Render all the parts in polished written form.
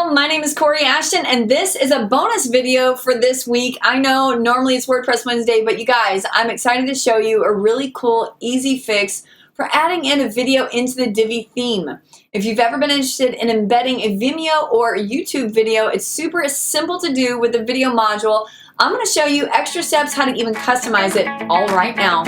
Hello, my name is Kori Ashton, and this is a bonus video for this week. I know normally it's WordPress Wednesday, but you guys, I'm excited to show you a really cool, easy fix for adding in a video into the Divi theme. If you've ever been interested in embedding a Vimeo or a YouTube video, it's super simple to do with the video module. I'm going to show you extra steps how to even customize it all right now.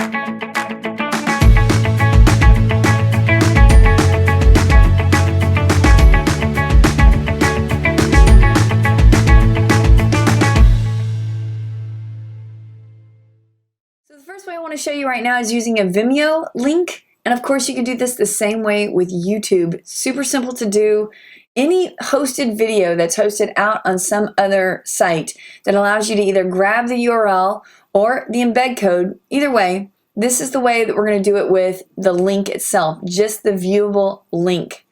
So the first way I want to show you right now is using a Vimeo link. And of course you can do this the same way with YouTube. Super simple to do. Any hosted video that's hosted out on some other site that allows you to either grab the URL or the embed code, either way, this is the way that we're going to do it with the link itself, just the viewable link.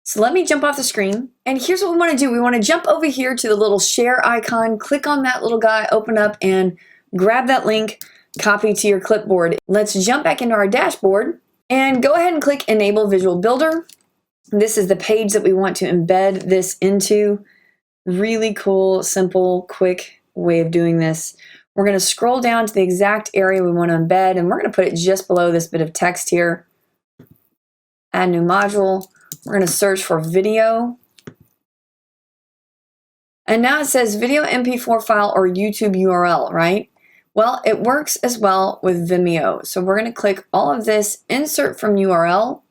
So let me jump off the screen. And here's what we want to do. We want to jump over here to the little share icon, click on that little guy, open up and grab that link. Copy to your clipboard. Let's jump back into our dashboard and go ahead and click Enable Visual Builder. This is the page that we want to embed this into. Really cool, simple, quick way of doing this. We're going to scroll down to the exact area we want to embed, and we're going to put it just below this bit of text here. Add new module. We're going to search for video. And now it says video MP4 file or YouTube URL, right? Well, it works as well with Vimeo. So we're going to click all of this, insert from URL,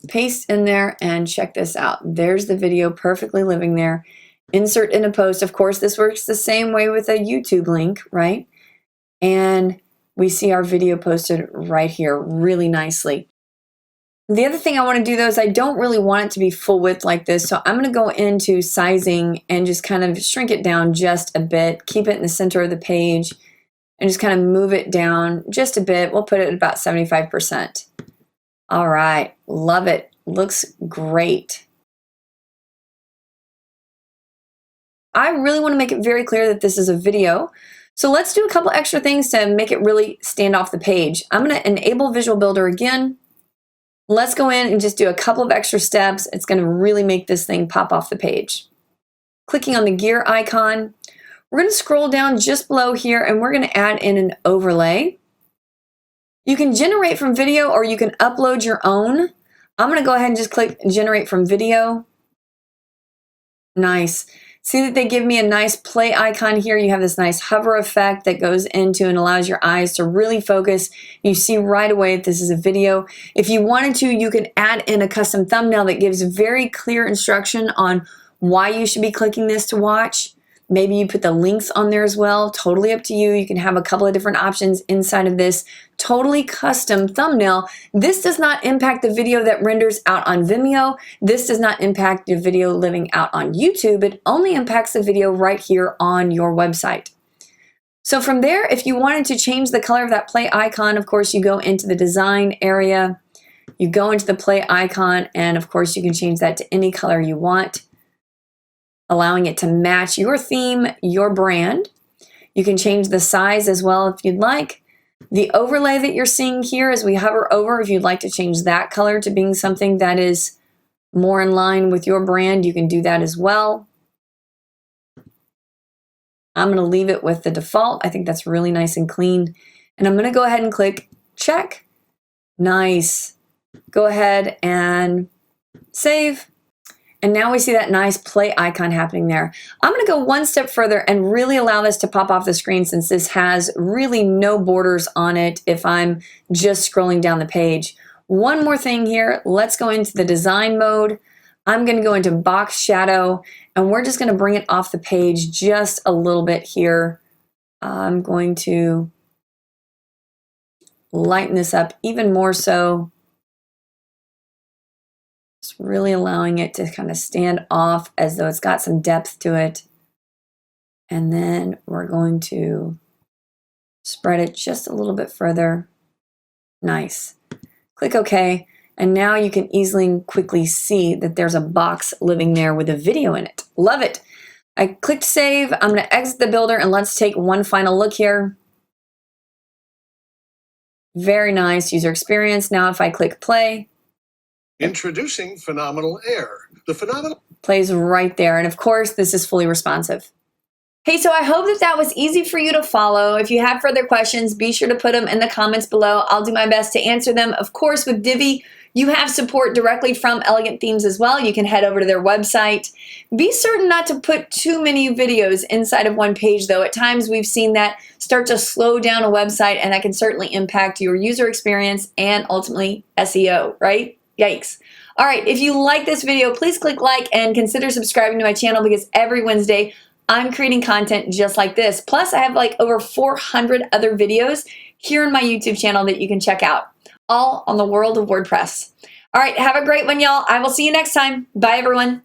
paste in there, and check this out. There's the video perfectly living there. Insert in a post. Of course, this works the same way with a YouTube link, right? And we see our video posted right here really nicely. The other thing I want to do though is I don't really want it to be full width like this, so I'm going to go into sizing and just kind of shrink it down just a bit, keep it in the center of the page, and just kind of move it down just a bit. We'll put it at about 75%. All right, love it. Looks great. I really want to make it very clear that this is a video. So let's do a couple extra things to make it really stand off the page. I'm going to enable Visual Builder again. Let's go in and just do a couple of extra steps. It's going to really make this thing pop off the page. Clicking on the gear icon, we're going to scroll down just below here and we're going to add in an overlay. You can generate from video or you can upload your own. I'm going to go ahead and just click generate from video. Nice. See that they give me a nice play icon here. You have this nice hover effect that goes into and allows your eyes to really focus. You see right away that this is a video. If you wanted to, you could add in a custom thumbnail that gives very clear instruction on why you should be clicking this to watch. Maybe you put the links on there as well. Totally up to you. You can have a couple of different options inside of this totally custom thumbnail. This does not impact the video that renders out on Vimeo. This does not impact the video living out on YouTube. It only impacts the video right here on your website. So from there, if you wanted to change the color of that play icon, of course, you go into the design area, you go into the play icon, and of course, you can change that to any color you want, allowing it to match your theme, your brand. You can change the size as well if you'd like. The overlay that you're seeing here as we hover over, if you'd like to change that color to being something that is more in line with your brand, you can do that as well. I'm going to leave it with the default. I think that's really nice and clean. And I'm going to go ahead and click check. Nice. Go ahead and save. And now we see that nice play icon happening there. I'm going to go one step further and really allow this to pop off the screen since this has really no borders on it if I'm just scrolling down the page. One more thing here. Let's go into the design mode. I'm going to go into box shadow and we're just going to bring it off the page just a little bit here. I'm going to lighten this up even more so. Just really allowing it to kind of stand off as though it's got some depth to it. And then we're going to spread it just a little bit further. Nice. Click OK. And now you can easily and quickly see that there's a box living there with a video in it. Love it. I clicked save. I'm going to exit the builder and let's take one final look here. Very nice user experience. Now if I click play. Introducing Phenomenal Air. The Phenomenal plays right there. And of course, this is fully responsive. Hey, so I hope that that was easy for you to follow. If you have further questions, be sure to put them in the comments below. I'll do my best to answer them. Of course, with Divi, you have support directly from Elegant Themes as well. You can head over to their website. Be certain not to put too many videos inside of one page, though. At times, we've seen that start to slow down a website, and that can certainly impact your user experience and ultimately SEO, right? Yikes. All right, if you like this video, please click like and consider subscribing to my channel, because every Wednesday, I'm creating content just like this. Plus, I have like over 400 other videos here on my YouTube channel that you can check out, all on the world of WordPress. All right, have a great one, y'all. I will see you next time. Bye, everyone.